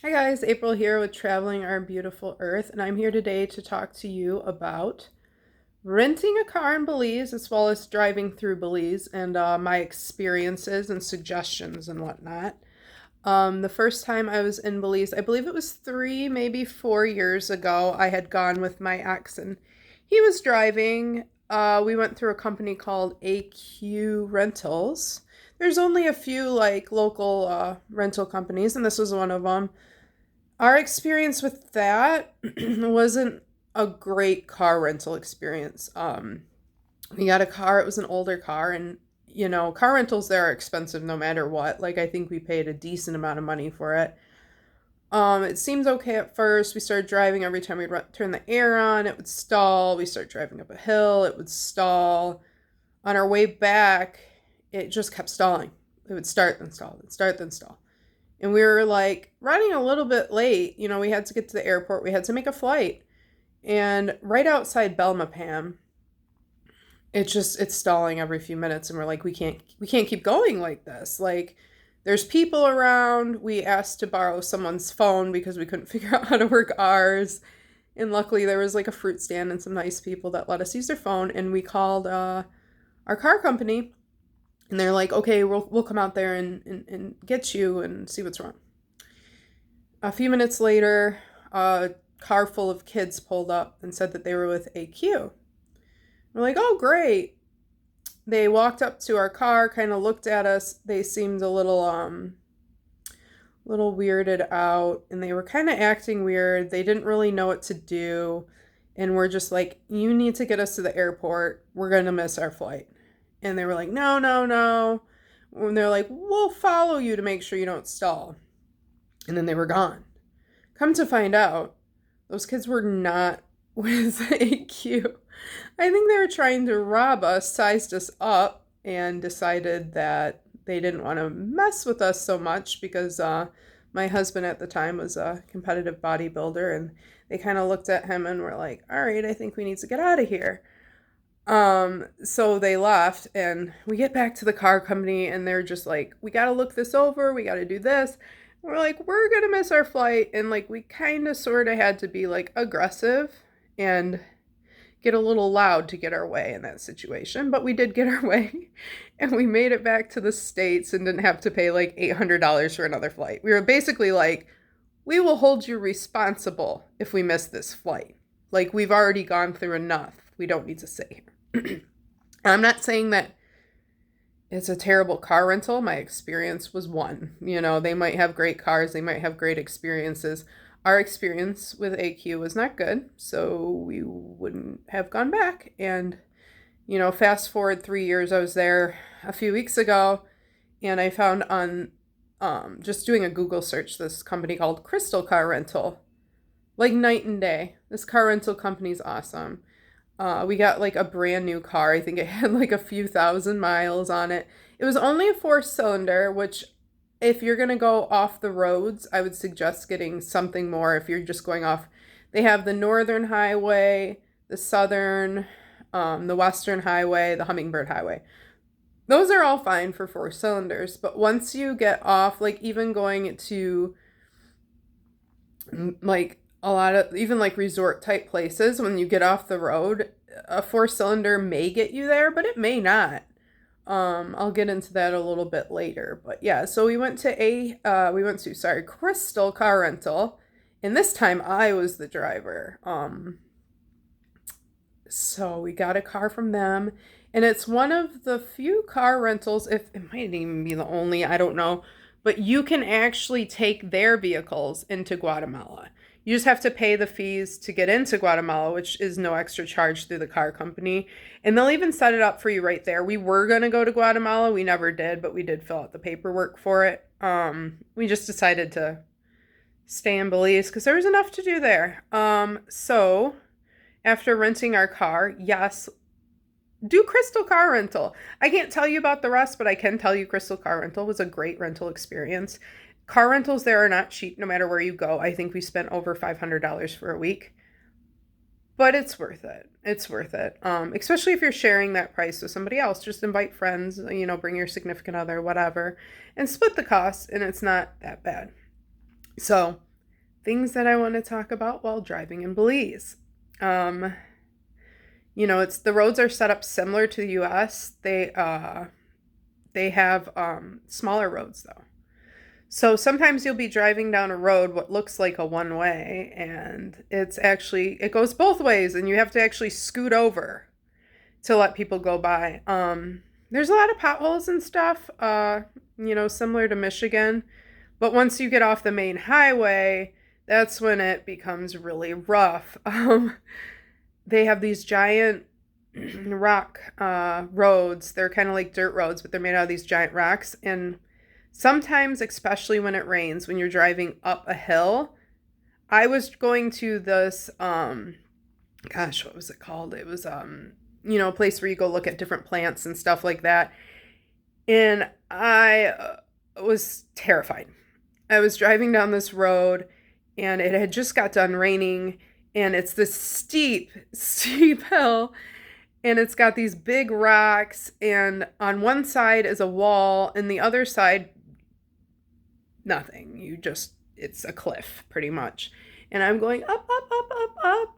Hi guys, April here with Traveling Our Beautiful Earth, and I'm here today to talk to you about renting a car in Belize as well as driving through Belize and my experiences and suggestions and whatnot. The first time I was in Belize, I believe it was 3, maybe 4 years ago, I had gone with my ex and he was driving. We went through a company called AQ Rentals. There's only a few like local rental companies, and this was one of them. Our experience with that wasn't a great car rental experience. We got a car, it was an older car, and car rentals there are expensive no matter what. Like I think we paid a decent amount of money for it. It seemed okay at first. We started driving every time we'd turn the air on, it would stall. We started driving up a hill, it would stall. On our way back, it just kept stalling. It would start then stall, then start then stall. And we were like running a little bit late. We had to get to the airport. We had to make a flight. And right outside Belmapam, it's stalling every few minutes and we're like we can't keep going like this. Like there's people around. We asked to borrow someone's phone because we couldn't figure out how to work ours. And luckily there was like a fruit stand and some nice people that let us use their phone, and we called our car company, and they're like, okay, we'll come out there and get you and see what's wrong. A few minutes later, a car full of kids pulled up and said that they were with AQ. We're like, oh, great. They walked up to our car, kind of looked at us. They seemed a little weirded out, and they were kind of acting weird. They didn't really know what to do. And we're just like, you need to get us to the airport. We're going to miss our flight. And they were like, no, no, no. And they're like, we'll follow you to make sure you don't stall. And then they were gone. Come to find out, those kids were not with AQ. I think they were trying to rob us, sized us up, and decided that they didn't want to mess with us so much because my husband at the time was a competitive bodybuilder, and they kind of looked at him and were like, all right, I think we need to get out of here. So they left, and we get back to the car company and they're just like, we got to look this over. We got to do this. We're like, we're going to miss our flight. And like, we kind of sort of had to be like aggressive and get a little loud to get our way in that situation. But we did get our way and we made it back to the States and didn't have to pay like $800 for another flight. We were basically like, we will hold you responsible if we miss this flight. Like, we've already gone through enough. We don't need to sit here. I'm not saying that it's a terrible car rental. My experience was one. They might have great cars, they might have great experiences. Our experience with AQ was not good, so we wouldn't have gone back. And, fast forward 3 years, I was there a few weeks ago, and I found on just doing a Google search this company called Crystal Car Rental. Like night and day. This car rental company's awesome. We got like a brand new car. I think it had like a few thousand miles on it. It was only a 4-cylinder, which if you're going to go off the roads, I would suggest getting something more if you're just going off. They have the Northern Highway, the Southern, the Western Highway, the Hummingbird Highway. Those are all fine for 4 cylinders, but once you get off, like even going to like a lot of even like resort type places, when you get off the road, a 4-cylinder may get you there, but it may not. I'll get into that a little bit later. But yeah, so we went to Crystal Car Rental, and this time I was the driver. So we got a car from them, and it's one of the few car rentals, if it might even be the only, I don't know, but you can actually take their vehicles into Guatemala. You just have to pay the fees to get into Guatemala, which is no extra charge through the car company. And they'll even set it up for you right there. We were going to go to Guatemala. We never did, but we did fill out the paperwork for it. We just decided to stay in Belize because there was enough to do there. So after renting our car, yes, do Crystal Car Rental. I can't tell you about the rest, but I can tell you Crystal Car Rental was a great rental experience. Car rentals there are not cheap no matter where you go. I think we spent over $500 for a week, but it's worth it. It's worth it. Especially if you're sharing that price with somebody else. Just invite friends, bring your significant other, whatever, and split the cost, and it's not that bad. So things that I want to talk about while driving in Belize. Um, it's the roads are set up similar to the US. They have smaller roads though. So sometimes you'll be driving down a road what looks like a one way and it goes both ways and you have to actually scoot over to let people go by. There's a lot of potholes and stuff, similar to Michigan. But once you get off the main highway, that's when it becomes really rough. They have these giant rock roads. They're kind of like dirt roads, but they're made out of these giant rocks. And sometimes, especially when it rains, when you're driving up a hill, I was going to this, gosh, what was it called? It was, a place where you go look at different plants and stuff like that. And I was terrified. I was driving down this road and it had just got done raining and it's this steep, steep hill and it's got these big rocks and on one side is a wall and the other side, nothing. It's a cliff pretty much. And I'm going up, up, up, up, up.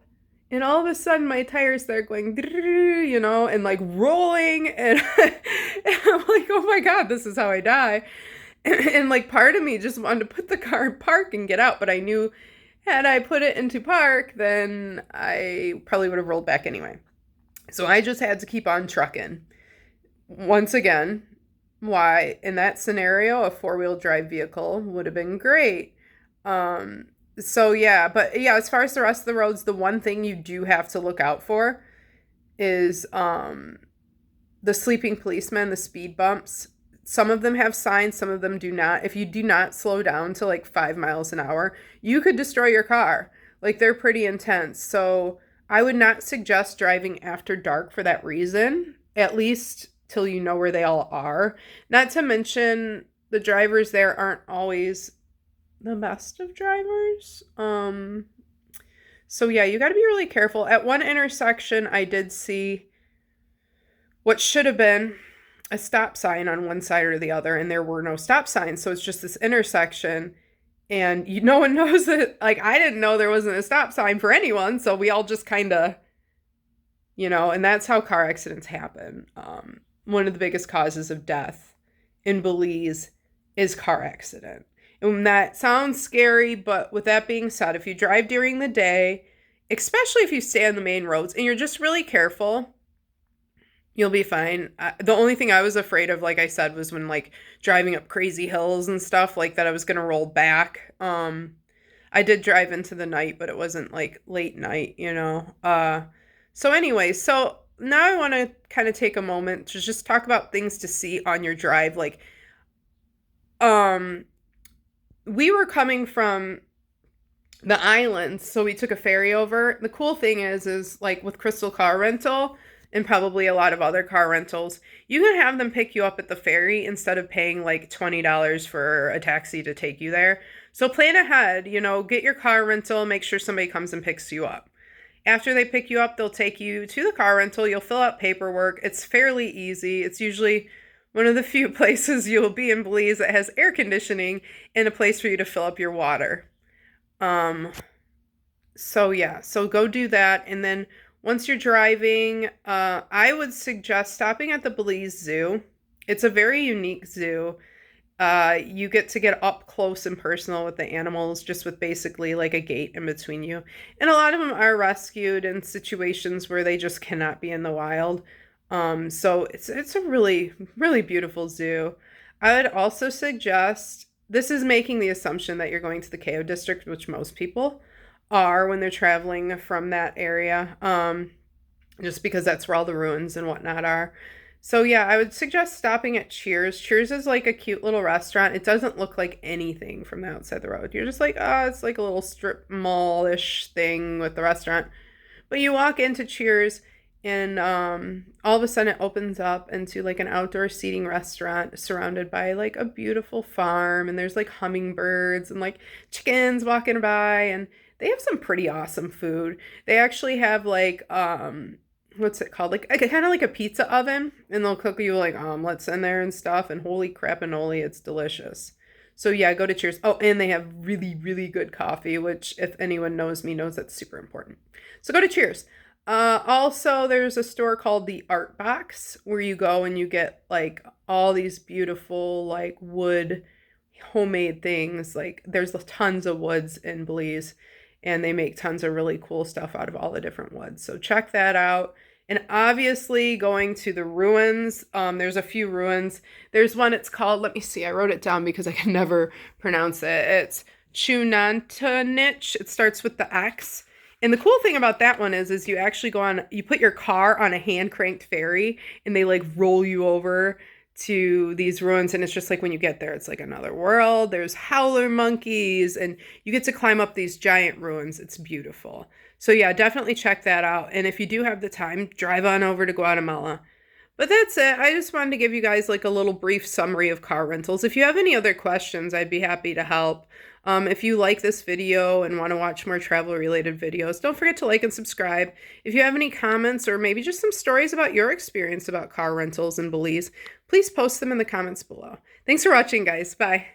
And all of a sudden my tires start going, and like rolling. And, and I'm like, oh my God, this is how I die. And like part of me just wanted to put the car in park and get out. But I knew had I put it into park, then I probably would have rolled back anyway. So I just had to keep on trucking. Once again, why in that scenario, a four-wheel drive vehicle would have been great. So yeah, but yeah, as far as the rest of the roads, the one thing you do have to look out for is the sleeping policemen, the speed bumps. Some of them have signs, some of them do not. If you do not slow down to like 5 miles an hour, you could destroy your car. Like they're pretty intense. So I would not suggest driving after dark for that reason, at least till you know where they all are. Not to mention the drivers there aren't always the best of drivers. So yeah, you got to be really careful. At one intersection, I did see what should have been a stop sign on one side or the other, and there were no stop signs. So it's just this intersection, and no one knows that. Like I didn't know there wasn't a stop sign for anyone, so we all just kind of, and that's how car accidents happen. One of the biggest causes of death in Belize is car accident. And that sounds scary, but with that being said, if you drive during the day, especially if you stay on the main roads and you're just really careful, you'll be fine. The only thing I was afraid of, like I said, was when like driving up crazy hills and stuff like that, I was going to roll back. I did drive into the night, but it wasn't like late night, So anyway, so now I want to kind of take a moment to just talk about things to see on your drive. Like, we were coming from the islands, so we took a ferry over. The cool thing is like with Crystal Car Rental and probably a lot of other car rentals, you can have them pick you up at the ferry instead of paying like $20 for a taxi to take you there. So plan ahead, get your car rental, make sure somebody comes and picks you up. After they pick you up, they'll take you to the car rental. You'll fill out paperwork. It's fairly easy. It's usually one of the few places you'll be in Belize that has air conditioning and a place for you to fill up your water. So go do that. And then once you're driving, I would suggest stopping at the Belize Zoo. It's a very unique zoo. You get to get up close and personal with the animals, just with basically like a gate in between you. And a lot of them are rescued in situations where they just cannot be in the wild. So it's a really, really beautiful zoo. I would also suggest, this is making the assumption that you're going to the KO district, which most people are when they're traveling from that area, just because that's where all the ruins and whatnot are. So yeah, I would suggest stopping at Cheers. Cheers is like a cute little restaurant. It doesn't look like anything from the outside the road. You're just like, it's like a little strip mall-ish thing with the restaurant. But you walk into Cheers and all of a sudden it opens up into like an outdoor seating restaurant surrounded by like a beautiful farm, and there's like hummingbirds and like chickens walking by, and they have some pretty awesome food. They actually have like what's it called? Like kind of like a pizza oven, and they'll cook you like omelets in there and stuff, and holy crap and it's delicious. So yeah, go to Cheers. Oh, and they have really, really good coffee, which if anyone knows me knows that's super important. So go to Cheers. Also, there's a store called the Art Box where you go and you get like all these beautiful like wood homemade things. Like there's tons of woods in Belize and they make tons of really cool stuff out of all the different woods. So check that out. And obviously going to the ruins. There's a few ruins. There's one, it's called, let me see, I wrote it down because I can never pronounce it. It's Chunantanich. It starts with the X. And the cool thing about that one is you actually go on, you put your car on a hand cranked ferry and they like roll you over to these ruins. And it's just like when you get there, it's like another world. There's howler monkeys and you get to climb up these giant ruins. It's beautiful. So yeah, definitely check that out. And if you do have the time, drive on over to Guatemala. But that's it. I just wanted to give you guys like a little brief summary of car rentals. If you have any other questions, I'd be happy to help. If you like this video and want to watch more travel related videos, don't forget to like and subscribe. If you have any comments or maybe just some stories about your experience about car rentals in Belize, please post them in the comments below. Thanks for watching, guys. Bye.